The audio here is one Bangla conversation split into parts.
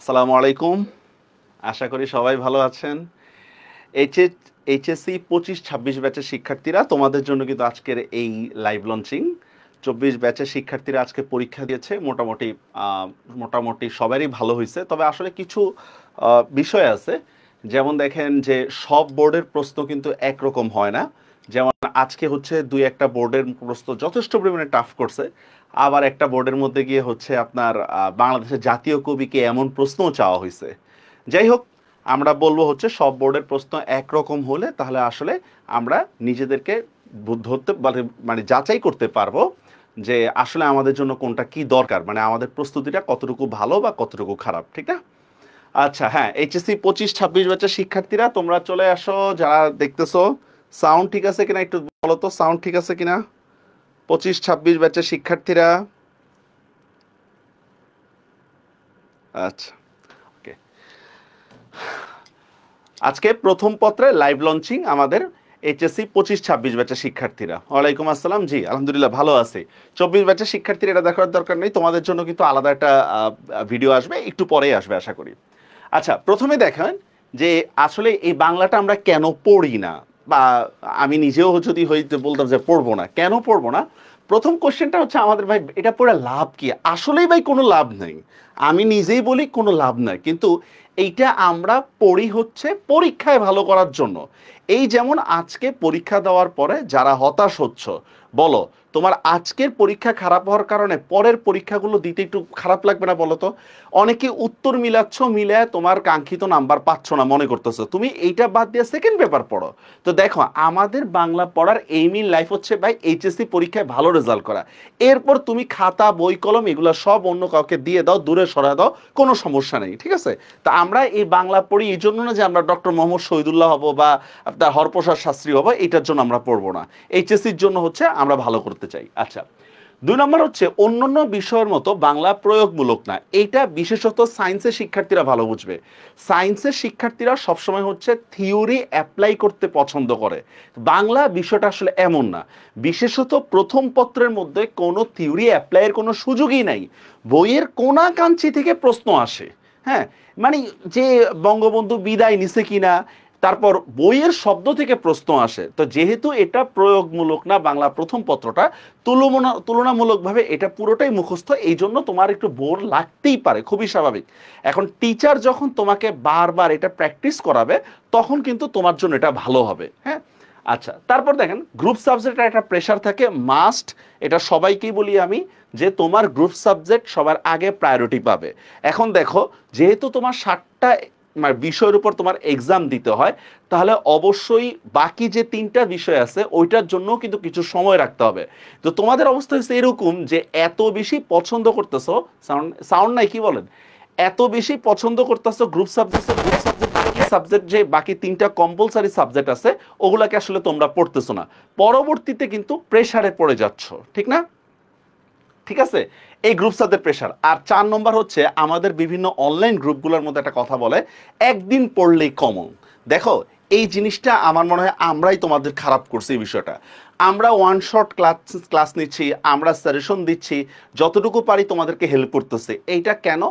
আসসালামু আলাইকুম। আশা করি সবাই ভালো আছেন। এইচএসসি 25-26 ব্যাচের শিক্ষার্থীরা তোমাদের জন্য কিন্তু আজকের এই লাইভ লঞ্চিং। 24 ব্যাচের শিক্ষার্থীরা আজকে পরীক্ষা দিয়েছে। মোটামুটি সবারই ভালো হয়েছে। তবে আসলে কিছু বিষয় আছে। যেমন দেখেন যে সব বোর্ডের প্রশ্ন কিন্তু একরকম হয় না। যেমন আজকে হচ্ছে 2-1টা বোর্ডের প্রশ্ন যথেষ্ট পরিমাণে টাফ করছে। আবার একটা বোর্ডের মধ্যে গিয়ে হচ্ছে আপনার বাংলাদেশের জাতীয় কবিকে এমন প্রশ্নও চাওয়া হয়েছে। যাই হোক, আমরা বলবো হচ্ছে সব বোর্ডের প্রশ্ন একরকম হলে তাহলে আসলে আমরা নিজেদেরকে ধরতে মানে যাচাই করতে পারবো যে আসলে আমাদের জন্য কোনটা কি দরকার, মানে আমাদের প্রস্তুতিটা কতটুকু ভালো বা কতটুকু খারাপ, ঠিক না? আচ্ছা, হ্যাঁ, এইচএসসি 25-26 ব্যাচের শিক্ষার্থীরা তোমরা চলে আসো। যারা দেখতেছো সাউন্ড ঠিক আছে কিনা একটু বলো তো, সাউন্ড ঠিক আছে কিনা 25-26 ব্যাচের শিক্ষার্থীরা? আচ্ছা, ওকে। আজকে প্রথম পত্রে লাইভ লঞ্চিং আমাদের এইচএসসি 25-26 ব্যাচের শিক্ষার্থীরা। ওয়ালাইকুম আসসালাম। জি আলহামদুলিল্লাহ ভালো আছে। 24 ব্যাচের শিক্ষার্থীরা এটা দেখার দরকার নেই, তোমাদের জন্য কিন্তু আলাদা একটা ভিডিও আসবে, একটু পরেই আসবে আশা করি। আচ্ছা, প্রথমে দেখেন যে আসলে এই বাংলাটা আমরা কেন পড়ি না, বা আমি নিজেও যদি হইতে বলতাম যে পড়বো না, কেন পড়বো না। প্রথম কোশ্চেনটা হচ্ছে আমাদের, ভাই এটা পড়ে লাভ কি? আসলেই ভাই কোনো লাভ নেই। আমি নিজেই বলি কোনো লাভ নাই, কিন্তু এইটা আমরা পড়ি হচ্ছে পরীক্ষায় ভালো করার জন্য। এই যেমন আজকে পরীক্ষা দেওয়ার পরে যারা হতাশ হচ্ছ, বলো তোমার আজকের পরীক্ষা খারাপ হওয়ার কারণে পরের পরীক্ষাগুলো দিতে একটু খারাপ লাগবে না বলো তো? অনেকে উত্তর মিলাচ্ছ, মিলে তোমার কাঙ্ক্ষিত নাম্বার পাচ্ছ না মনে করতেছো, তুমি এইটা বাদ দিয়ে সেকেন্ড পেপার পড়ো। তো দেখো, আমাদের বাংলা পড়ার এইম ইন লাইফ হচ্ছে ভাই এইচএসসি পরীক্ষায় ভালো রেজাল্ট করা। এরপর তুমি খাতা বই কলম এগুলো সব অন্য কাউকে দিয়ে দাও, দূরে সরা দাও, কোনো সমস্যা নেই, ঠিক আছে? তা আমরা এই বাংলা পড়ি এই জন্য না যে আমরা ডক্টর মোহাম্মদ শহীদুল্লাহ হব বা আপনার হরপ্রসাদ শাস্ত্রী হবো, এটার জন্য আমরা পড়বো না। এইচএসসির জন্য হচ্ছে আমরা ভালো করতে চাই। আচ্ছা, 2 নম্বর হচ্ছে অন্যান্য বিষয়ের মতো বাংলা প্রয়োগমূলক না। এটা বিশেষত সায়েন্সের শিক্ষার্থীরা ভালো বুঝবে। সায়েন্সের শিক্ষার্থীরা সবসময় হচ্ছে থিওরি অ্যাপ্লাই করতে পছন্দ করে। বাংলা বিষয়টা আসলে এমন না। বিশেষত প্রথম পত্রের মধ্যে কোনো থিওরি অ্যাপ্লাইয়ের কোনো সুযোগই নাই। বইয়ের কোনাকাঞ্চি থেকে প্রশ্ন আসে। হ্যাঁ, মানে যে বঙ্গবন্ধু বিদায় নিছে কিনা, তারপর বইয়ের শব্দ থেকে প্রশ্ন আসে। তো যেহেতু এটা প্রয়োগমূলক না বাংলা প্রথম পত্রটা, তুলনামূলকভাবে এটা পুরোটাই মুখস্থ, এই জন্য তোমার একটু বোর লাগতেই পারে, খুবই স্বাভাবিক। এখন টিচার যখন তোমাকে বারবার এটা প্র্যাকটিস করাবে তখন কিন্তু তোমার জন্য এটা ভালো হবে। হ্যাঁ, আচ্ছা, তারপর দেখেন গ্রুপ সাবজেক্টের একটা প্রেশার থাকে মাস্ট। এটা সবাইকেই বলি আমি যে তোমার গ্রুপ সাবজেক্ট সবার আগে প্রায়োরিটি পাবে। এখন দেখো, যেহেতু তোমার 60টা মানে বিষয়ের উপর তোমার এক্সাম দিতে হয়, তাহলে অবশ্যই বাকি যে 3টা বিষয় আছে ওইটার জন্য কিন্তু কিছু সময় রাখতে হবে। তো তোমাদের অবস্থা হচ্ছে এরকম যে এত বেশি পছন্দ করতেছো, সাউন্ড সাউন্ড নাই কি বলেন, এত বেশি পছন্দ করতেছো গ্রুপ সাবজেক্ট যে বাকি 3টা কম্পালসারি সাবজেক্ট আছে ওগুলাকে আসলে তোমরা পড়তেছো না, পরবর্তীতে কিন্তু প্রেসারে পড়ে যাচ্ছ, ঠিক না? ঠিক আছে, এই গ্রুপ সাবজেক্ট প্রেশার। আর 4 নম্বর হচ্ছে আমাদের বিভিন্ন অনলাইন গ্রুপগুলোর মধ্যে একটা কথা বলে, একদিন পড়লেই কমন। দেখো, এই জিনিসটা আমার মনে হয় আমরাই তোমাদের খারাপ করছি এই বিষয়টা। আমরা ওয়ান শট ক্লাস নিচ্ছি, আমরা সাজেশন দিচ্ছি, যতটুকু পারি তোমাদেরকে হেল্প করতেছে। এইটা কেন?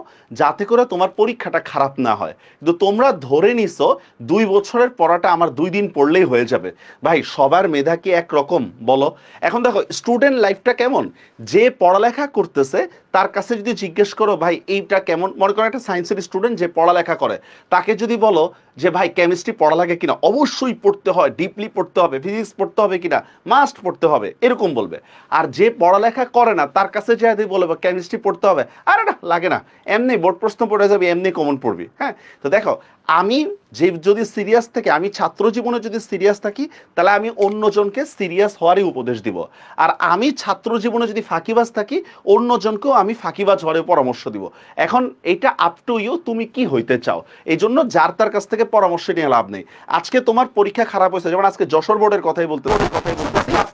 যাতে করে তোমার পরীক্ষাটা খারাপ না হয়। কিন্তু তোমরা ধরে নিছো 2 বছরের পড়াটা আমার 2 দিন পড়লেই হয়ে যাবে। ভাই সবার মেধা কি একরকম বলো? এখন দেখো স্টুডেন্ট লাইফটা কেমন, যে পড়ালেখা করতেছে তার কাছে যদি জিজ্ঞেস করো ভাই এইটা কেমন, মনে করো একটা সায়েন্সের স্টুডেন্ট যে পড়ালেখা করে, তাকে যদি বলো যে ভাই কেমিস্ট্রি পড়া লাগে কিনা, অবশ্যই পড়তে হয়, ডিপলি পড়তে হবে, ফিজিক্স পড়তে হবে কিনা, মাস্ট পড়তে হবে, এরকম বলবে। আর যে পড়ালেখা করে না তার কাছে যে বলবে কেমিস্ট্রি পড়তে হবে, আরে না লাগে না, এমনি বোর্ড প্রশ্ন পড়ে যাবে, এমনি কমন পড়বি। হ্যাঁ, তো দেখো, আমি যে যদি সিরিয়াস থেকে, আমি ছাত্র জীবনে যদি সিরিয়াস থাকি তাহলে আমি অন্যজনকে সিরিয়াস হওয়ারই উপদেশ দিব। আর আমি ছাত্র জীবনে যদি ফাঁকিবাজ থাকি অন্যজনকেও আমি ফাঁকিবাজ হওয়ার পরামর্শ দিব। এখন এটা আপ টু ইউ, তুমি কি হইতে চাও। এই জন্য যার তার কাছ থেকে পরামর্শ নিয়ে লাভ নেই। আজকে তোমার পরীক্ষা খারাপ হয়েছে, যেমন আজকে যশোর বোর্ডের কথাই বলতে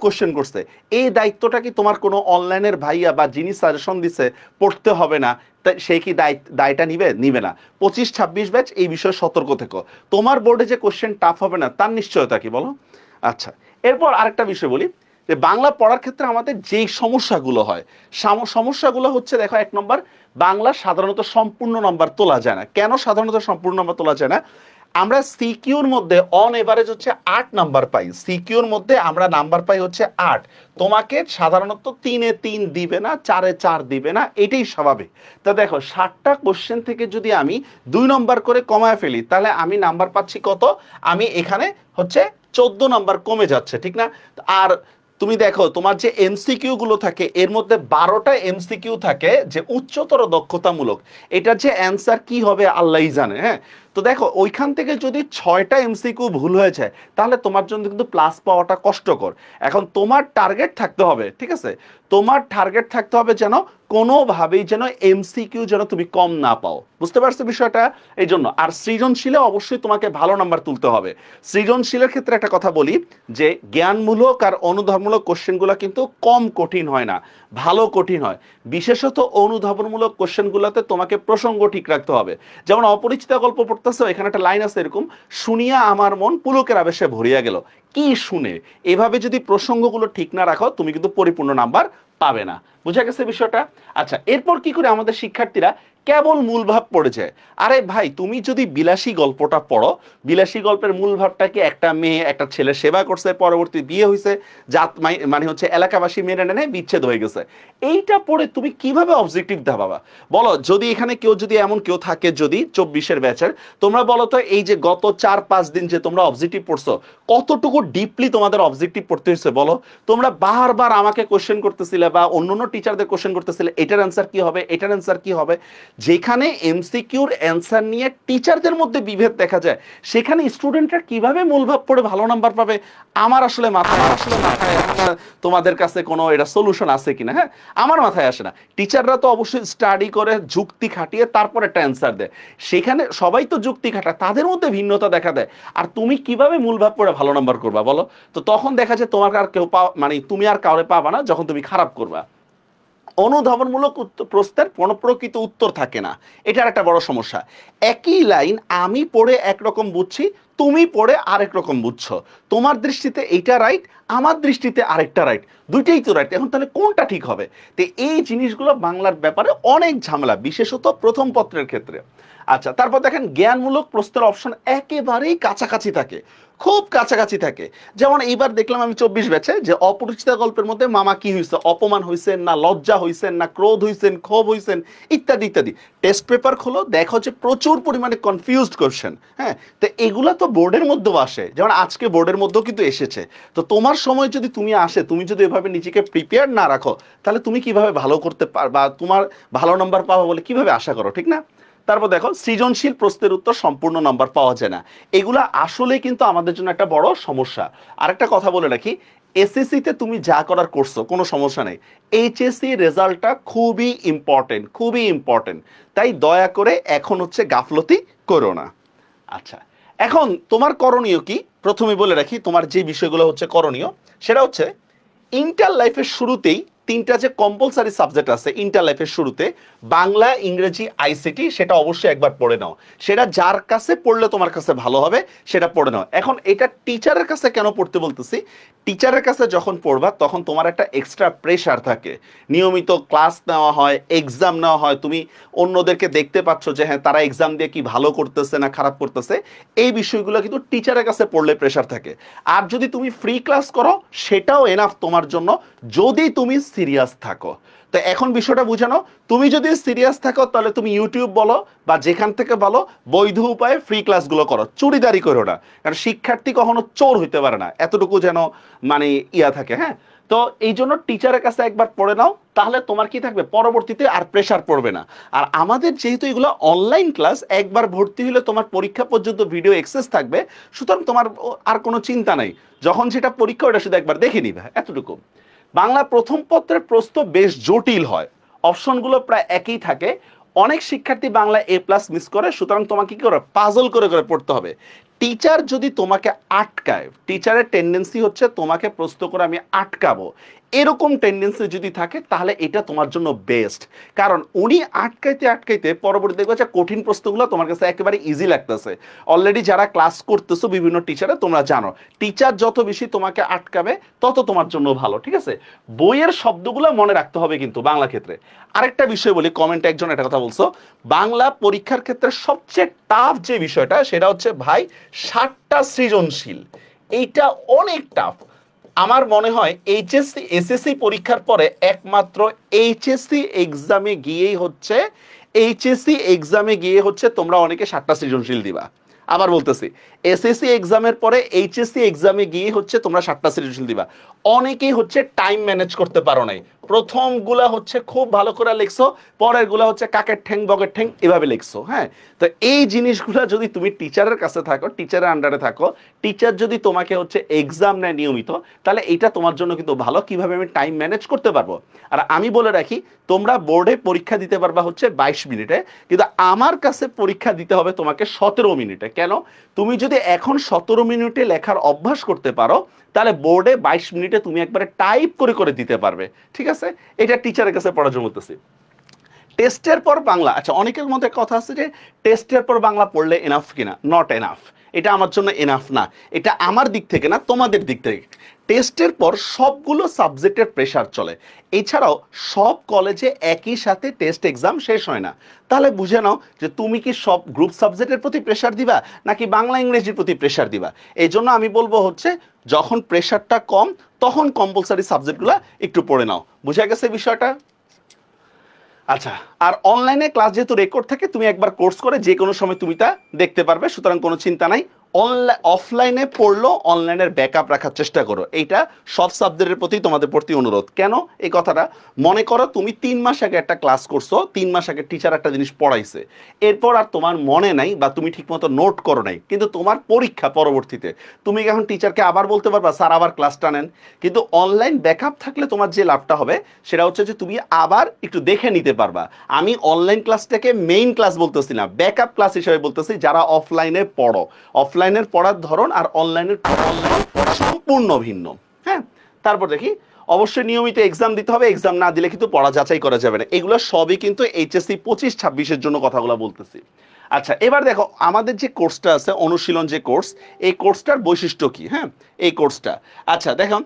কোশ্চেন করছে, এই দায়িত্বটা কি তোমার কোনো অনলাইনের ভাইয়া বা যিনি সাজেশন দিছে পড়তে হবে না, সে কি দায়টা নিবে না? 25-26 ব্যাচ এই বিষয়ে সতর্ক থেকো। তোমার বোর্ডে যে কোশ্চেন টাফ হবে না তার নিশ্চয়তা কি বলো? আচ্ছা, এরপর আরেকটা বিষয় বলি, যে বাংলা পড়ার ক্ষেত্রে আমাদের যেই সমস্যাগুলো হয়, সমস্যাগুলো হচ্ছে দেখো, 1 নম্বর, বাংলা সাধারণত সম্পূর্ণ নাম্বার তোলা যায় না। কেন সাধারণত সম্পূর্ণ নাম্বার তোলা যায় না? আমরা সিকিউর মধ্যে অন এভারেজ হচ্ছে 8 নাম্বার পাই, সিকিউর মধ্যে আমরা নাম্বার পাই হচ্ছে 8। তোমাকে সাধারণত 3-3 দিবে না, 4-4 দিবে না, এটাই স্বাভাবিক। তা দেখো 60টা কোশ্চেন থেকে যদি আমি 2 নম্বর করে কমায় ফেলি, তাহলে আমি নাম্বার পাচ্ছি কত? আমি এখানে হচ্ছে 14 নাম্বার কমে যাচ্ছে, ঠিক না? আর তুমি দেখো তোমার যে এমসিকিউ গুলো থাকে, এর মধ্যে 12টা এমসিকিউ থাকে যে উচ্চতর দক্ষতামূলক, এটার যে অ্যান্সার কি হবে আল্লাহই জানে। হ্যাঁ, তো দেখো ওইখান থেকে যদি 6টা এমসিকিউ ভুল হয়ে যায়, তাহলে তোমার জন্য কিন্তু প্লাস পাওয়াটা কষ্টকর। এখন তোমার টার্গেট থাকতে হবে, ঠিক আছে, তোমার টার্গেট থাকতে হবে যেন কোনোভাবেই যেন এমসিকিউ যেন তুমি কম না পাও। বুঝতে পারছো বিষয়টা? এই জন্য আর সৃজনশীলে অবশ্যই তোমাকে ভালো নাম্বার তুলতে হবে। সৃজনশীলের ক্ষেত্রে একটা কথা বলি, যে জ্ঞানমূলক আর অনুধাবনমূলক কোশ্চেনগুলো কিন্তু কম কঠিন হয় না, ভালো কঠিন হয়। বিশেষত অনুধাবনমূলক কোশ্চেনগুলোতে তোমাকে প্রসঙ্গ ঠিক রাখতে হবে। যেমন অপরিচিত গল্প পড়তেছো, এখানে একটা লাইন আছে এরকম, শুনিয়া আমার মন পুলকের আবেশে ভরিয়া গেল। কি শুনে? এভাবে যদি প্রসঙ্গগুলো ঠিক না রাখো, তুমি কিন্তু পরিপূর্ণ নাম্বার পাবে না। বুঝা গেছে বিষয়টা? আচ্ছা, এরপর কি করে আমাদের শিক্ষার্থীরা কেবল মূল ভাব পড়ে যায়? আরে ভাই, তুমি যদি বিলাসী গল্পটা পড়ো, বিলাসী গল্পের মূল ভাবটা কি? একটা মেয়ে একটা ছেলে সেবা করছে, পরবর্তী বিয়ে হয়েছে, জাত মানে হচ্ছে এলাকাবাসী মেনে নেয়, বিচ্ছেদ হয়ে গেছে। এইটা পড়ে তুমি কিভাবে অবজেক্টিভ দেখাবা বলো? যদি এখানে কেউ যদি এমন কেউ থাকে, যদি 24-এর ব্যাচের, তোমরা বলো তো, এই যে গত 4-5 দিন যে তোমরা অবজেক্টিভ পড়ছো, কতটুকু ডিপলি তোমাদের অবজেক্টিভ পড়তে হয়েছে বলো? তোমরা বারবার আমাকে কোশ্চেন করতেছিলে বা অন্যান্য টিচারদের কোশ্চেন করতেছিলে, এটার অ্যান্সার কি হবে, এটার অ্যান্সার কি হবে। যেখানে এমসিকিউর অ্যান্সার নিয়ে টিচারদের মধ্যে বিভেদ দেখা যায়, সেখানে স্টুডেন্টরা কিভাবে মূলভাব পড়ে ভালো নাম্বার পাবে? আমার আসলে মাথায় তোমাদের কাছে কোনো এটা সলিউশন আছে কিনা, হ্যাঁ, আমার মাথায় আসে না। টিচাররা তো অবশ্যই স্টাডি করে যুক্তি খাটিয়ে তারপর একটা অ্যান্সার দেয়, সেখানে সবাই তো যুক্তি খাটায়, তাদের মধ্যে ভিন্নতা দেখা দেয়। আর তুমি কিভাবে মূলভাব পড়ে ভালো নাম্বার করবা বলো? তো তখন দেখা যায় তোমার আর কেউ মানে তুমি আর কাউরে পাবা না যখন তুমি খারাপ করবা। অনুধাবনমূলক প্রশ্নের কোনো প্রকৃত উত্তর থাকে না, এটার একটা বড় সমস্যা। একই লাইন আমি পড়ে একরকম বুঝছি, তুমি পড়ে আরেক রকম বুঝছো। তোমার দৃষ্টিতে এইটা রাইট, আমার দৃষ্টিতে আরেকটা রাইট, দুইটাই তো রাইট। এখন তাহলে কোনটা ঠিক হবে? তো এই জিনিসগুলো বাংলার ব্যাপারে অনেক ঝামেলা, বিশেষত প্রথম পত্রের ক্ষেত্রে। আচ্ছা, তারপর দেখেন জ্ঞানমূলক প্রশ্নের অপশন একেবারেই কাছাকাছি থাকে, খুব কাছাকাছি থাকে। যেমন এইবার দেখলাম আমি 24 ব্যাচে, যে অপরিচিত গল্পের মধ্যে মামা কি হয়েছে, অপমান হয়েছেন না লজ্জা হয়েছেন না ক্রোধ হয়েছেন ক্ষোভ হয়েছেন, ইত্যাদি ইত্যাদি। টেস্ট পেপার খোলো, দেখো যে প্রচুর পরিমাণে কনফিউজড কোশ্চেন। হ্যাঁ, তো এগুলা তো বোর্ডের মধ্যেও আসে, যেমন আজকে বোর্ডের মধ্যেও কিন্তু এসেছে। তো তোমার সময় যদি তুমি আসে, তুমি যদি এভাবে নিজেকে প্রিপেয়ার না রাখো, তাহলে তুমি কিভাবে ভালো করতে পারবা, তোমার ভালো নাম্বার পাবা বলে কিভাবে আশা করো, ঠিক না? তারপর দেখো সৃজনশীল প্রশ্নের উত্তর সম্পূর্ণ নাম্বার পাওয়া যায় না, এগুলা আসলে কিন্তু আমাদের জন্য একটা বড় সমস্যা। আরেকটা কথা বলে রাখি, এসএসসি তে তুমি যা করার করছো কোনো সমস্যা নেই, এইচএসসি রেজাল্টটা খুবই ইম্পর্টেন্ট, খুবই ইম্পর্টেন্ট। তাই দয়া করে এখন হচ্ছে গাফলতি করো না। আচ্ছা, এখন তোমার করণীয় কি? প্রথমে বলে রাখি, তোমার যে বিষয়গুলো হচ্ছে করণীয়, সেটা হচ্ছে ইন্টার লাইফের শুরুতেই 3টা যে কম্পালসারি সাবজেক্ট আছে ইন্টার লাইফের শুরুতে, বাংলা, ইংরেজি, আইসিটি, সেটা অবশ্যই একবার পড়ে নাও। সেটা যার কাছে পড়লে তোমার কাছে ভালো হবে সেটা পড়ে নাও। এখন এটা টিচারের কাছে কেন পড়তে বলতেছি? টিচারের কাছে যখন পড়বা তখন তোমার একটা এক্সট্রা প্রেশার থাকে, নিয়মিত ক্লাস নেওয়া হয়, এক্সাম নেওয়া হয়, তুমি অন্যদেরকে দেখতে পাচ্ছ যে হ্যাঁ তারা এক্সাম দিয়ে কি ভালো করতেছে না খারাপ করতেছে, এই বিষয়গুলো কিন্তু টিচারের কাছে পড়লে প্রেশার থাকে। আর যদি তুমি ফ্রি ক্লাস করো, সেটাও এনাফ তোমার জন্য, যদি তুমি সিরিয়াস থাকো। তো এখন বিষয়টা বুঝানো, তুমি যদি সিরিয়াস থাকো তাহলে তুমি ইউটিউব বলো বা যেখান থেকে বলো, বৈধ উপায়ে ফ্রি ক্লাসগুলো করো, চুরিদারি করো না। কারণ শিক্ষার্থী কখনো চোর হইতে পারে না, এতটুকু যেন মানে ইয়া থাকে। হ্যাঁ, তো এই জন্য টিচারের কাছে একবার পড়ে নাও, তাহলে তোমার কি থাকবে, পরবর্তীতে আর প্রেশার পড়বে না। আর আমাদের যেহেতু এগুলো অনলাইন ক্লাস, একবার ভর্তি হলে তোমার পরীক্ষা পর্যন্ত ভিডিও অ্যাক্সেস থাকবে, সুতরাং তোমার আর কোনো চিন্তা নাই, যখন সেটা পরীক্ষা ওটা শুধু একবার দেখে নিবে, এতটুকু। বাংলা প্রথম পত্রের প্রশ্ন বেশ জটিল হয়, অপশনগুলো প্রায় একই থাকে, অনেক শিক্ষার্থী বাংলা A+ মিস করে, সুতরাং তোমাকে কি করে পাজল করে করে পড়তে হবে। টিচার যদি তোমাকে আটকায়, টিচারের টেন্ডেন্সি হচ্ছে তোমাকে প্রশ্ন করে আমি আটকাবো, এরকম টেন্ডেন্সি যদি থাকে তাহলে এটা তোমার জন্য বেস্ট। কারণ উনি আটকাইতে আটকাইতে পরবর্তী দেখবে যে কঠিন প্রশ্নগুলো তোমার কাছে একেবারে ইজি লাগতেছে। অলরেডি যারা ক্লাস করতেছো বিভিন্ন টিচারে তোমরা জানো, টিচার যত বেশি তোমাকে আটকাবে তত তোমার জন্য ভালো, ঠিক আছে? বইয়ের শব্দগুলো মনে রাখতে হবে কিন্তু বাংলা ক্ষেত্রে। আরেকটা বিষয় বলি, কমেন্টে একজন একটা কথা বলছো, বাংলা পরীক্ষার ক্ষেত্রে সবচেয়ে টাফ যে বিষয়টা সেটা হচ্ছে ভাই 60টা সৃজনশীল। এইটা অনেক টাফ। আমার মনে হয় এইচএসসি এসএসসি পরীক্ষার পরে একমাত্র এইচএসসি এক্সামে গিয়ে হচ্ছে তোমরা অনেকে 7টা সৃজনশীল দিবা। আবার বলতেছি, এসএসসি এক্সামের পরে এইচএসসি এক্সামে গিয়ে হচ্ছে তোমরা 7টা সৃজনশীল দিবা। অনেকেই হচ্ছে টাইম ম্যানেজ করতে পারো নাই, প্রথমগুলা হচ্ছে খুব ভালো করে লিখছো, পরের গুলা হচ্ছে কাকের ঠ্যাং বগের ঠ্যাং এভাবে লিখছো। হ্যাঁ, তো এই জিনিসগুলা যদি তুমি টিচারের কাছে থাকো, টিচারের আন্ডারে থাকো, টিচার যদি তোমাকে হচ্ছে এক্সাম নেয় নিয়মিত, তাহলে এটা তোমার জন্য কিন্তু ভালো, কিভাবে আমি টাইম ম্যানেজ করতে পারবো। আর আমি বলে রাখি, তোমরা বোর্ডে পরীক্ষা দিতে পারবা হচ্ছে 22 মিনিটে, কিন্তু আমার কাছে পরীক্ষা দিতে হবে তোমাকে 17 মিনিটে। কেন? তুমি যদি এখন 17 মিনিটে লেখার অভ্যাস করতে পারো, তাহলে বোর্ডে 22 মিনিটে তুমি একবারে টাইপ করে করে দিতে পারবে, ঠিক আছে? এটা টিচারের কাছে পড়ার জন্য বলতেছি। টেস্টের পর বাংলা, আচ্ছা অনেকের মধ্যে কথা আছে যে টেস্টের পর বাংলা পড়লে এনাফ কিনা। নট এনাফ, এটা আমার জন্য এনাফ না। এটা আমার দিক থেকে না, তোমাদের দিক থেকে। টেস্টের পর সবগুলো সাবজেক্টের প্রেশার চলে। এছাড়াও সব কলেজে একই সাথে টেস্ট এক্সাম শেষ হয় না। তাহলে বুঝে নাও যে তুমি কি সব গ্রুপ সাবজেক্টের প্রতি প্রেশার দিবা নাকি বাংলা ইংরেজির প্রতি প্রেশার দিবা। এই জন্য আমি বলবো হচ্ছে যখন প্রেশারটা কম তখন কম্পালসারি সাবজেক্টগুলো একটু পড়ে নাও। বুঝা গেছে বিষয়টা? আচ্ছা, আর অনলাইনে ক্লাস যেহেতু রেকর্ড থাকে, তুমি একবার কোর্স করে যে কোনো সময় তুমি তা দেখতে পারবে, সুতরাং কোনো চিন্তা নাই। অফলাইনে পড়লেও অনলাইনের ব্যাকআপ রাখার চেষ্টা করো, এইটা সব সাবজেক্টের প্রতি তোমাদের প্রতি অনুরোধ। কেন এই কথাটা? মনে করো তুমি 3 মাস আগে একটা ক্লাস করছো, 3 মাস আগে টিচার একটা জিনিস পড়াইছে, এরপর আর তোমার মনে নাই বা তুমি ঠিকমতো নোট করো নাই, কিন্তু তোমার পরীক্ষা পরবর্তীতে, তুমি এখন টিচারকে আবার বলতে পারবা স্যার আবার ক্লাসটা নেন। কিন্তু অনলাইন ব্যাকআপ থাকলে তোমার যে লাভটা হবে সেটা হচ্ছে যে তুমি আবার একটু দেখে নিতে পারবা। আমি অনলাইন ক্লাসটাকে মেইন ক্লাস বলতেছি না, ব্যাকআপ ক্লাস হিসেবে বলতেছি। যারা অফলাইনে পড়ো, অফলাইনের পড়ার ধরন আর অনলাইনের সম্পূর্ণ ভিন্ন। হ্যাঁ, তারপর দেখি অবশ্যই নিয়মিত এক্সাম দিতে হবে, এক্সাম না দিলে কিন্তু পড়া যাচাই করা যাবে না। এগুলো সবই কিন্তু এইচএসসি 25-26-এর জন্য কথাগুলো বলতেছি। আচ্ছা, এবার দেখো আমাদের যে কোর্সটা আছে, অনুশীলন যে কোর্স, এই কোর্সটার বৈশিষ্ট্য কি? হ্যাঁ, এই কোর্সটা, আচ্ছা দেখো,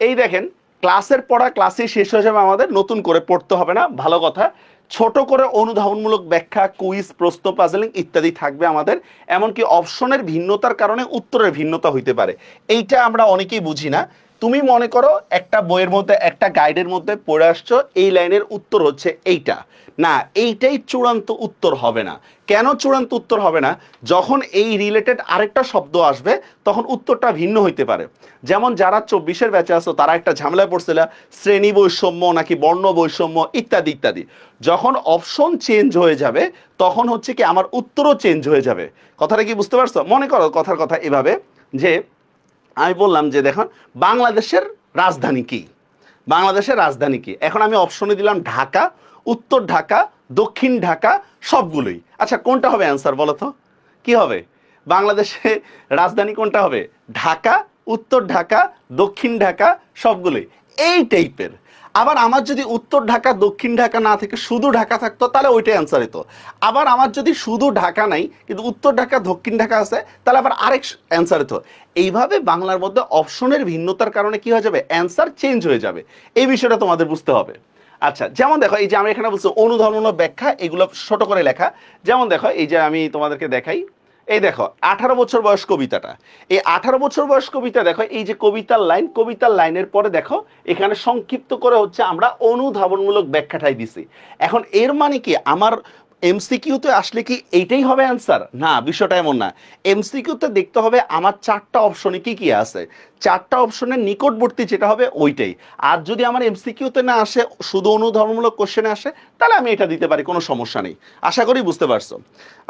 এই দেখেন ক্লাসের পড়া ক্লাসে শেষ হয়ে যাবে, আমাদের নতুন করে পড়তে হবে না, ভালো কথা। ছোট করে অনুধাবনমূলক ব্যাখ্যা, কুইজ, প্রশ্ন, পাজলিং ইত্যাদি থাকবে আমাদের। এমনকি অপশনের ভিন্নতার কারণে উত্তরের ভিন্নতা হইতে পারে, এইটা আমরা অনেকেই বুঝি না। তুমি মনে করো একটা বইয়ের মধ্যে, একটা গাইডের মধ্যে পড়ে আসছো এই লাইনের উত্তর হচ্ছে এইটা, না এইটাই চূড়ান্ত উত্তর হবে না। কেন চূড়ান্ত উত্তর হবে না? যখন এই রিলেটেড আরেকটা শব্দ আসবে তখন উত্তরটা ভিন্ন হইতে পারে। যেমন যারা 24-এর ব্যাচে আসো তারা একটা ঝামেলায় পড়ছিল, শ্রেণী বৈষম্য নাকি বর্ণ বৈষম্য ইত্যাদি ইত্যাদি। যখন অপশন চেঞ্জ হয়ে যাবে তখন হচ্ছে কি আমার উত্তরও চেঞ্জ হয়ে যাবে। কথাটা কি বুঝতে পারছো? মনে করো কথার কথা এভাবে যে আমি বললাম যে দেখুন বাংলাদেশের রাজধানী কি, বাংলাদেশের রাজধানী কি, এখন আমি অপশনে দিলাম ঢাকা, উত্তর ঢাকা, দক্ষিণ ঢাকা, সবগুলোই। আচ্ছা কোনটা হবে অ্যান্সার বলো তো? কি হবে? বাংলাদেশের রাজধানী কোনটা হবে? ঢাকা, উত্তর ঢাকা, দক্ষিণ ঢাকা, সবগুলোই এই টাইপের। আবার আমার যদি উত্তর ঢাকা দক্ষিণ ঢাকা না থেকে শুধু ঢাকা থাকতো তাহলে ওইটাই অ্যান্সার হতো। আবার আমার যদি শুধু ঢাকা নাই কিন্তু উত্তর ঢাকা দক্ষিণ ঢাকা আছে তাহলে আবার আরেক অ্যান্সার হতো। এইভাবে বাংলার মধ্যে অপশনের ভিন্নতার কারণে কি হয়ে যাবে? অ্যান্সার চেঞ্জ হয়ে যাবে। এই বিষয়টা তোমাদের বুঝতে হবে। আচ্ছা, যেমন দেখো এই যে আমি এখানে বলছি অনুধাবনমূলক ব্যাখ্যা, এগুলো ছোট করে লেখা। যেমন দেখো এই যে আমি তোমাদেরকে দেখাই, এই দেখো 18 বছর বয়স কবিতাটা, এই 18 বছর বয়স কবিতা দেখো, এই যে কবিতার লাইন, কবিতার লাইনের পরে দেখো এখানে সংক্ষিপ্ত করে হচ্ছে আমরা অনুধাবনমূলক ব্যাখ্যাটাই দিছি। এখন এর মানে কি আমার এমসিকিউতে আসলে কি এইটাই হবে অ্যান্সার? না, বিষয়টা এমন না। এমসিকিউতে দেখতে হবে আমার 4টা অপশনে কি কি আছে, 4টা অপশনের নিকটবর্তী যেটা হবে ওইটাই। আর যদি আমার এমসিকিউতে না আসে, শুধু অনুধাবনমূলক কোশ্চেনে আসে, তাহলে আমি এটা দিতে পারি, কোনো সমস্যা নেই। আশা করি বুঝতে পারছো।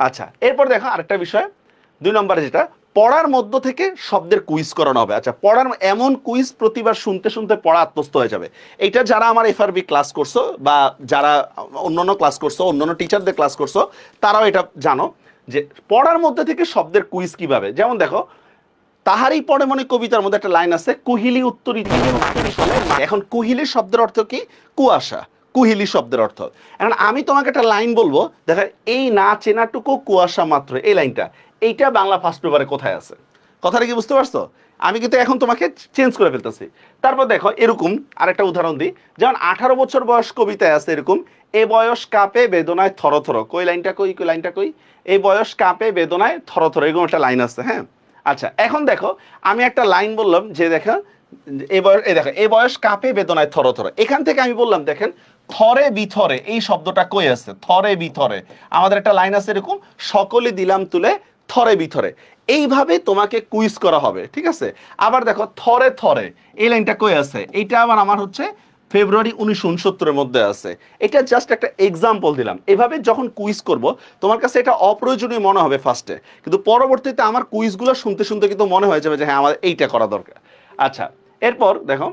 আচ্ছা, এরপর দেখো আরেকটা বিষয়, 2 নম্বরে যেটা পড়ার মধ্য থেকে শব্দের কুইজ করানো হবে। আচ্ছা, পড়ার এমন কুইজ প্রতিবার শুনতে শুনতে পড়া আত্মস্থ হয়ে যাবে। এটা যারা আমার এফআরবি ক্লাস করছো বা যারা অন্যান্য ক্লাস করছো, অন্যান্য টিচারদের ক্লাস করছো, তারাও এটা জানো যে পড়ার মধ্যে থেকে শব্দের কুইজ কিভাবে, যেমন দেখো তাহারই পড়ে মনে কবিতার মধ্যে একটা লাইন আছে, কুহিলি উত্তরিত। এখন কুহিলি শব্দের অর্থ কি? কুয়াশা। কুহিলি শব্দের অর্থ। এখন আমি তোমাকে একটা লাইন বলবো, দেখো এই না চেনাটুকু কুয়াশা মাত্র, এই লাইনটা, এইটা বাংলা ফার্স্ট পেপারে কোথায় আছে? কথাটা কি বুঝতে পারছো? আমি কিন্তু এখন তোমাকে চেঞ্জ করে ফেলতেছি। তারপর দেখো এরকম আরেকটা উদাহরণ দিই, যেমন 18 বছর বয়স কবিতায় আছে এরকম, এ বয়স কাঁপে বেদনায় থরথর। কই লাইনটা কই, কই লাইনটা কই? এই বয়স কাঁপে বেদনায় থরথর, এরকম একটা লাইন আছে। হ্যাঁ, আচ্ছা এখন দেখো আমি একটা লাইন বললাম যে দেখো এই বয়স কাঁপে বেদনায় থরথর, এখান থেকে আমি বললাম দেখেন থরে বিথরে, এই শব্দটা কই আছে? থরে বিথরে। আমাদের একটা লাইন আছে এরকম, সকলে দিলাম তুলে থরে বিথরে। এইভাবে তোমাকে কুইজ করা হবে, ঠিক আছে? আবার দেখো থরে থরে, এই লাইনটা কই আছে? এইটা আবার আমার হচ্ছে ফেব্রুয়ারি 1969-এর মধ্যে আছে। এটা জাস্ট একটা এক্সাম্পল দিলাম। এভাবে যখন কুইজ করব তোমার কাছে এটা অপ্রয়োজনীয় মনে হবে ফার্স্টে, কিন্তু পরবর্তীতে আমার কুইজগুলো শুনতে শুনতে কিন্তু মনে হয়ে যাবে যে হ্যাঁ আমার এইটা করা দরকার। আচ্ছা, এরপর দেখো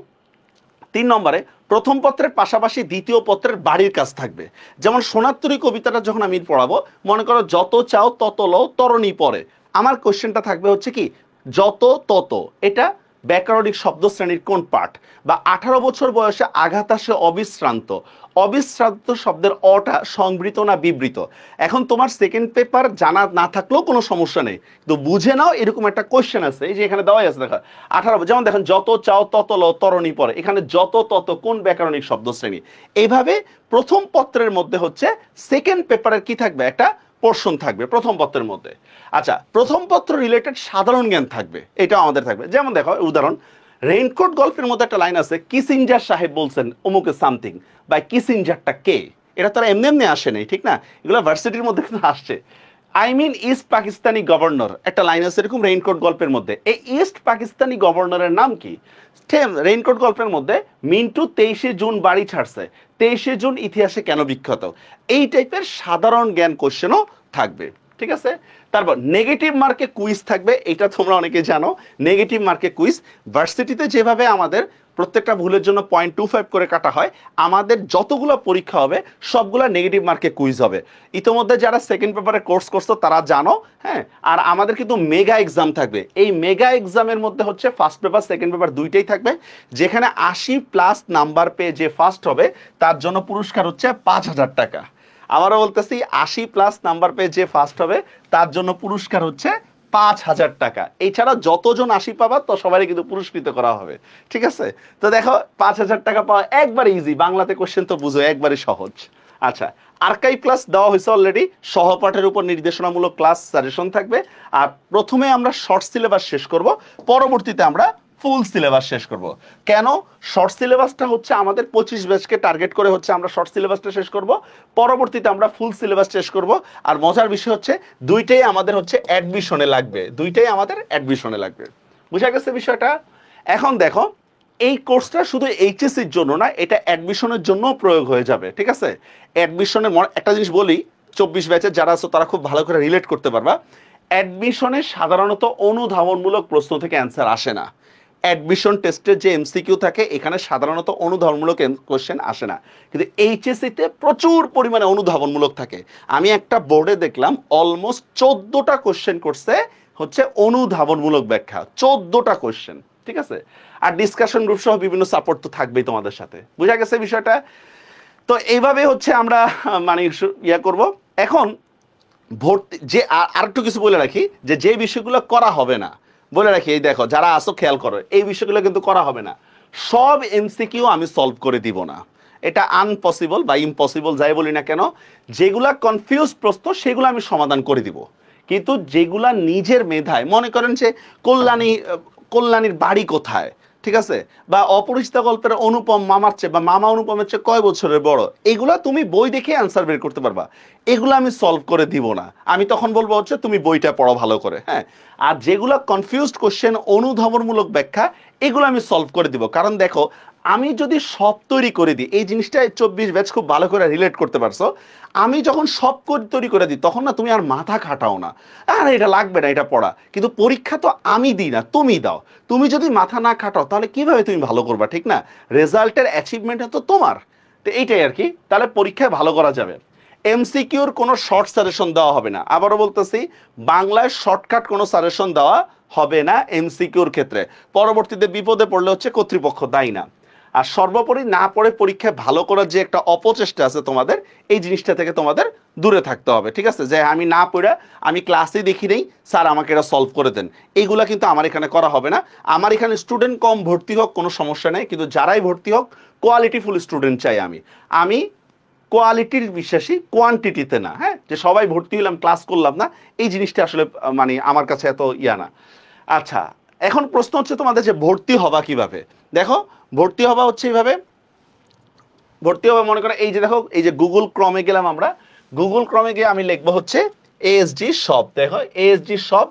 3 নম্বরে প্রথম পত্রের পাশাপাশি দ্বিতীয় পত্রের বাড়ির কাজ থাকবে। যেমন সোনারতরী কবিতাটা যখন আমি পড়াবো, মনে করো যত চাও তত লও তরণী পরে, আমার কোশ্চেনটা থাকবে হচ্ছে কি যত তত, এটা ব্যাকরণিক শব্দ শ্রেণীর কোন পাঠ? বা 18 বছর বয়সে আঘাত আসে অবিশ্রান্ত, অবিশ্রান্ত শব্দের অটা সংবৃত না বিবৃত? এখন তোমার সেকেন্ড পেপার জানা না থাকলেও কোনো সমস্যা নেই, তো বুঝে নাও এরকম একটা কোশ্চেন আছে, এই যে এখানে দেওয়াই আছে দেখো 18, যেমন দেখেন যত চাও তত লও তরণী পরে, এখানে যত তত কোন ব্যাকরণিক শব্দ শ্রেণী? এইভাবে প্রথম পত্রের মধ্যে হচ্ছে সেকেন্ড পেপারের কি থাকবে? একটা পোর্শন থাকবে প্রথম পত্রের মধ্যে। আচ্ছা, প্রথম পত্র রিলেটেড সাধারণ জ্ঞান থাকবে, এটাও আমাদের থাকবে। যেমন দেখো উদাহরণ, রেইনকোট গল্পের মধ্যে একটা লাইন আছে, কিসিঞ্জার সাহেব বলছেন অমুকে সামথিং, বা কিসিঞ্জারটা কে? এটা তারা এমনি এমনি আসে নাই, ঠিক না? এগুলো ভার্সিটির মধ্যে কিন্তু আসছে। I mean east Pakistani governor, একটা লাইন আছে এরকম রেইনকোট গল্পের মধ্যে। এই ইস্ট পাকিস্তানি গভর্নরের নাম কি? রেইনকোট গল্পের মধ্যে মিন্টু 23শে জুন বাড়ি ছাড়ছে, 23শে জুন ইতিহাসে কেন বিখ্যাত? এই টাইপের সাধারণ জ্ঞান কোশ্চেনও থাকবে, ঠিক আছে? তারপর নেগেটিভ মার্কে কুইজ থাকবে, এটা তোমরা অনেকে জানো। নেগেটিভ মার্কে কুইজ ভার্সিটিতে যেভাবে আমাদের প্রত্যেকটা ভুলের জন্য 0.25 করে কাটা হয়, আমাদের যতগুলো পরীক্ষা হবে সবগুলো নেগেটিভ মার্কে কুইজ হবে। ইতোমধ্যে যারা সেকেন্ড পেপারে কোর্স করছো তারা জানো। হ্যাঁ, আর আমাদের কিন্তু মেগা এক্সাম থাকবে। এই মেগা এক্সামের মধ্যে হচ্ছে ফার্স্ট পেপার সেকেন্ড পেপার দুইটাই থাকবে, যেখানে 80+ নাম্বার পেয়ে যে ফার্স্ট হবে তার জন্য পুরস্কার হচ্ছে 5,000 টাকা। আবারও বলতেছি, 80+ নাম্বার পেয়ে যে ফার্স্ট হবে তার জন্য পুরস্কার হচ্ছে 5,000 টাকা। এছাড়া যতজন 80 পাবা তো সবাই কিন্তু পুরস্কৃত করা হবে, ঠিক আছে? তো দেখো 5,000 টাকা পাওয়া একবারে ইজি, বাংলাতে কোশ্চেন তো বুঝো একবারে সহজ। আচ্ছা, আর্কাইভ ক্লাস দেওয়া হয়েছে অলরেডি, সহপাঠের উপর নির্দেশনামূলক ক্লাস সাজেশন থাকবে। আর প্রথমে আমরা শর্ট সিলেবাস শেষ করব, পরবর্তীতে আমরা ফুল সিলেবাস শেষ করব। কেন? শর্ট সিলেবাসটা হচ্ছে আমাদের 25 ব্যাচকে টার্গেট করে হচ্ছে আমরা শর্ট সিলেবাসটা শেষ করব, পরবর্তীতে আমরা ফুল সিলেবাস শেষ করব। আর মজার বিষয় হচ্ছে দুইটাই আমাদের হচ্ছে অ্যাডমিশনে লাগবে, দুইটাই আমাদের অ্যাডমিশনে লাগবে। বুঝা গেছে বিষয়টা? এখন দেখো এই কোর্সটা শুধু এইচএসসির জন্য না, এটা অ্যাডমিশনের জন্য প্রয়োগ হয়ে যাবে, ঠিক আছে? অ্যাডমিশনের একটা জিনিস বলি, 24 ব্যাচের যারা আছো তারা খুব ভালো করে রিলেট করতে পারবা। অ্যাডমিশনে সাধারণত অনুধাবনমূলক প্রশ্ন থেকে অ্যান্সার আসে না। অ্যাডমিশন টেস্টের যে এমসিকিউ থাকে এখানে সাধারণত অনুধাবনমূলক কোশ্চেন আসে না, কিন্তু এইচএসসিতে প্রচুর পরিমাণে অনুধাবনমূলক থাকে। আমি একটা বোর্ডে দেখলাম অলমোস্ট 14টা কোশ্চেন করছে হচ্ছে অনুধাবনমূলক ব্যাখ্যা, 14টা কোশ্চেন, ঠিক আছে? আর ডিসকাশন গ্রুপ সহ বিভিন্ন সাপোর্ট তো থাকবেই তোমাদের সাথে। বুঝা গেছে বিষয়টা? তো এইভাবে হচ্ছে আমরা মানে ইয়া করব। এখন ভর্তি যে আর একটু কিছু বলে রাখি, যে বিষয়গুলো করা হবে না, বলে রাখি, এই দেখো যারা আসো খেয়াল করো, এই বিষয়গুলো কিন্তু করা হবে না। সব এমসিকিউ আমি সলভ করে দিব না, এটা আনপসিবল বা ইম্পসিবল যাই বলি না কেন। যেগুলা কনফিউজ প্রশ্ন সেগুলো আমি সমাধান করে দিব, কিন্তু যেগুলা নিজের মেধায়, মনে করেন যে কল্যাণীর বাড়ি কোথায়, ঠিক আছে, বা অপরিচিত গল্পের অনুপম মামার চেয়ে বা মামা অনুপমের চেয়ে কয় বছরের বড়, এগুলা তুমি বই দেখে অ্যান্সার বের করতে পারবা, এগুলো আমি সলভ করে দিব না। আমি তখন বলবো হচ্ছে তুমি বইটা পড়ো ভালো করে। হ্যাঁ, আর যেগুলো কনফিউজড কোশ্চেন অনুধাবনমূলক ব্যাখ্যা, এগুলো আমি সলভ করে দিব। কারণ দেখো আমি যদি সব তৈরি করে দিই, এই জিনিসটা 24 ব্যাচ খুব ভালো করে রিলেট করতে পারছো, আমি যখন সব তৈরি করে দিই তখন না তুমি আর মাথা খাটাও না, আর এটা লাগবে না এটা পড়া। কিন্তু পরীক্ষা তো আমি দিই না, তুমি দাও। তুমি যদি মাথা না খাটাও তাহলে কিভাবে তুমি ভালো করবা, ঠিক না? রেজাল্টের অ্যাচিভমেন্টটা তো তোমার। তো এইটাই আর কি, তাহলে পরীক্ষায় ভালো করা যাবে। এমসিকিউর কোনো শর্ট সাজেশন দেওয়া হবে না। আবারও বলতেছি, বাংলায় শর্টকাট কোনো সাজেশন দেওয়া হবে না এমসিকিউর ক্ষেত্রে। পরবর্তীতে বিপদে পড়লে হচ্ছে কর্তৃপক্ষ দায়ী না। আর সর্বোপরি না পড়ে পরীক্ষায় ভালো করার যে একটা অপচেষ্টা আছে তোমাদের, এই জিনিসটা থেকে তোমাদের দূরে থাকতে হবে, ঠিক আছে? যে আমি না পড়ে আমি ক্লাসে দেখি নেই, স্যার আমাকে এটা সলভ করে দেন, এইগুলা কিন্তু আমার এখানে করা হবে না। আমার এখানে স্টুডেন্ট কম ভর্তি হোক, কোনো সমস্যা নেই, কিন্তু যারাই ভর্তি হোক কোয়ালিটিফুল স্টুডেন্ট চাই আমি কোয়ালিটির বিশ্বাসী, কোয়ান্টিটিতে না। হ্যাঁ, যে সবাই ভর্তি হলাম ক্লাস করলাম না, এই জিনিসটা আসলে মানে আমার কাছে এত ইয়া না। আচ্ছা, এখন প্রশ্ন হচ্ছে তোমাদের যে ভর্তি হবা কিভাবে। দেখো, ভর্তি হবা হচ্ছে এইভাবে। ভর্তি হবা মনে করো এই যে দেখো, এই যে গুগল ক্রমে গেলাম আমরা, গুগল ক্রমে গিয়ে আমি লিখবো হচ্ছে এএসডি শপ। দেখো এএসডি শপ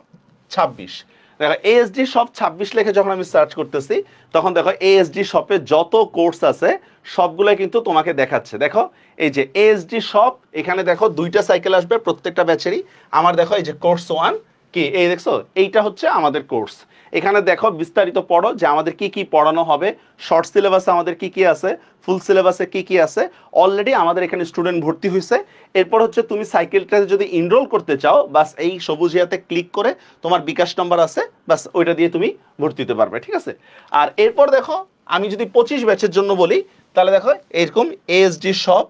26, দেখো এএসডি শপ 26 লিখে যখন আমি সার্চ করতেছি, তখন দেখো এএসডি শপে যত কোর্স আছে সবগুলো কিন্তু তোমাকে দেখাচ্ছে। দেখো এই যে এএসডি শপ, এখানে দেখো 2টা সাইকেল আসবে প্রত্যেকটা ব্যাচেরই। আমার দেখো এই যে কোর্স 1 কি, এই দেখছো এইটা হচ্ছে আমাদের কোর্স। এখানে দেখো বিস্তারিত পড়ো যে আমাদের কি কি পড়ানো হবে, শর্ট সিলেবাসে আমাদের কি কি আছে, ফুল সিলেবাসে কি কি আছে। অলরেডি আমাদের এখানে স্টুডেন্ট ভর্তি হয়েছে। এরপর হচ্ছে তুমি সাইকেলটাতে যদি এনরোল করতে চাও, বাস এই সবুজিয়াতে ক্লিক করে তোমার বিকাশ নাম্বার আছে, বাস ওইটা দিয়ে তুমি ভর্তি হতে পারবে, ঠিক আছে? আর এরপর দেখো আমি যদি 25 ব্যাচের জন্য বলি, তাহলে দেখো এরকম এএসডি শপ,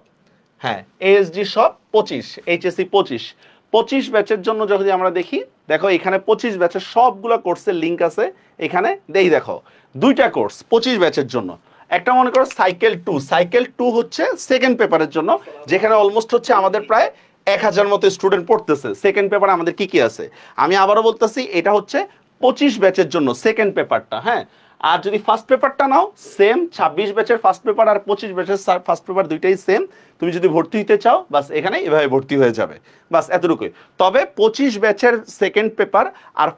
হ্যাঁ এএসডি শপ 25, এইচএসসি 25 ব্যাচের জন্য যদি আমরা দেখি, দেখো এখানে 25 ব্যাচের সবগুলো কোর্সের লিঙ্ক আছে এখানে। দেখো 2টা কোর্স 25 ব্যাচের জন্য। একটা মনে করো সাইকেল 2, সাইকেল 2 হচ্ছে সেকেন্ড পেপারের জন্য, যেখানে অলমোস্ট হচ্ছে আমাদের প্রায় 1000 মতো স্টুডেন্ট পড়তেছে। সেকেন্ড পেপারে আমাদের কি কি আছে আমি আবারও বলতেছি, এটা হচ্ছে 25 ব্যাচের জন্য সেকেন্ড পেপারটা। হ্যাঁ, আর যদি ফার্স্ট পেপারটা নাও, সেম 26 ব্যাচের ফার্স্ট পেপার আর 25 ব্যাচের ফার্স্ট পেপার দুইটাই সেম। তুমি যদি ভর্তি হতে চাও, বাস এখানে এভাবে ভর্তি হয়ে যাবে, বাস এতটুকুই। তবে 25 ব্যাচের সেকেন্ড পেপার আর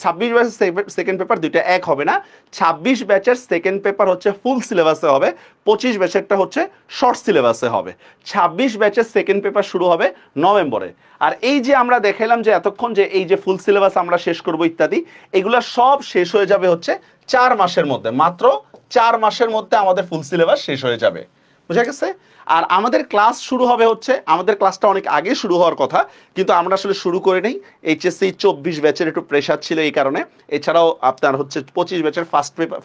26 ব্যাচের সেকেন্ড পেপার দুইটা এক হবে না। 26 ব্যাচের সেকেন্ড পেপার হচ্ছে ফুল সিলেবাসে হবে, 25 ব্যাচেরটা হচ্ছে শর্ট সিলেবাসে হবে। 26 ব্যাচের সেকেন্ড পেপার শুরু হবে নভেম্বরে। আর এই যে আমরা দেখাইলাম যে এতক্ষণ যে এই যে ফুল সিলেবাস আমরা শেষ করব ইত্যাদি, এগুলো সব শেষ হয়ে যাবে হচ্ছে 4 মাসের মধ্যে। মাত্র 4 মাসের মধ্যে আমাদের ফুল সিলেবাস শেষ হয়ে যাবে, বুঝা গেছে? আর আমাদের ক্লাস শুরু হবে হচ্ছে, আমাদের ক্লাসটা অনেক আগে শুরু হওয়ার কথা, কিন্তু আমরা আসলে শুরু করে নেই। এইচএসসি 24 ব্যাচের একটু প্রেশার ছিল এই কারণে। এছাড়াও আপনার হচ্ছে 25 ব্যাচের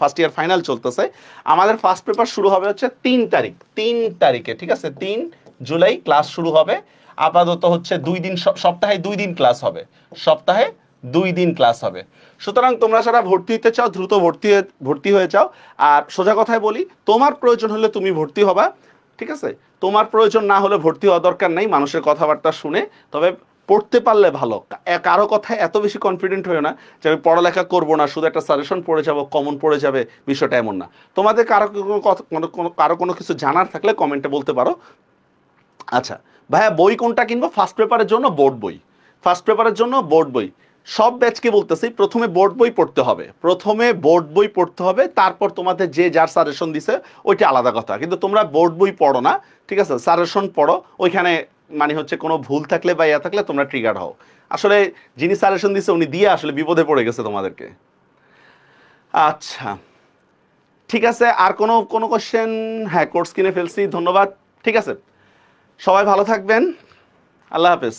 ফার্স্ট ইয়ার ফাইনাল চলতেছে। আমাদের ফার্স্ট পেপার শুরু হবে হচ্ছে 3 তারিখে, ঠিক আছে? 3 জুলাই ক্লাস শুরু হবে। আপাতত হচ্ছে 2 দিন, সপ্তাহে 2 দিন ক্লাস হবে, সপ্তাহে 2 দিন ক্লাস হবে। সুতরাং তোমরা যারা ভর্তি হতে চাও দ্রুত ভর্তি হয়ে যাও। আর সোজা কথায় বলি, তোমার প্রয়োজন হলে তুমি ভর্তি হবা, ঠিক আছে? তোমার প্রয়োজন না হলে ভর্তি হওয়া দরকার নাই মানুষের কথাবার্তা শুনে। তবে পড়তে পারলে ভালো। কারো কথায় এত বেশি কনফিডেন্ট হয়েও না যে আমি পড়ালেখা করবো না, শুধু একটা সাজেশন পড়ে যাবো, কমন পড়ে যাবে, বিষয়টা এমন না। তোমাদের কারো কোনো কিছু জানার থাকলে কমেন্টে বলতে পারো। আচ্ছা ভাইয়া, বই কোনটা কিনবো? ফার্স্ট পেপারের জন্য বোর্ড বই, ফার্স্ট পেপারের জন্য বোর্ড বই। সব ব্যাচকে বলতেছি প্রথমে বোর্ড বই পড়তে হবে, প্রথমে বোর্ড বই পড়তে হবে, তারপর তোমাদের যে যার সাজেশন দিছে ওইটা আলাদা কথা, কিন্তু তোমরা বোর্ড বই পড়ো না, ঠিক আছে? সাজেশন পড়ো, ওইখানে মানে হচ্ছে কোনো ভুল থাকলে বা ইয়া থাকলে তোমরা ট্রিগার হও। আসলে যিনি সাজেশন দিছে উনি দিয়ে আসলে বিপদে পড়ে গেছে তোমাদেরকে। আচ্ছা ঠিক আছে, আর কোনো কোশ্চেন? হ্যাঁ, কোর্স কিনে ফেলছি, ধন্যবাদ। ঠিক আছে, সবাই ভালো থাকবেন, আল্লাহ হাফেজ।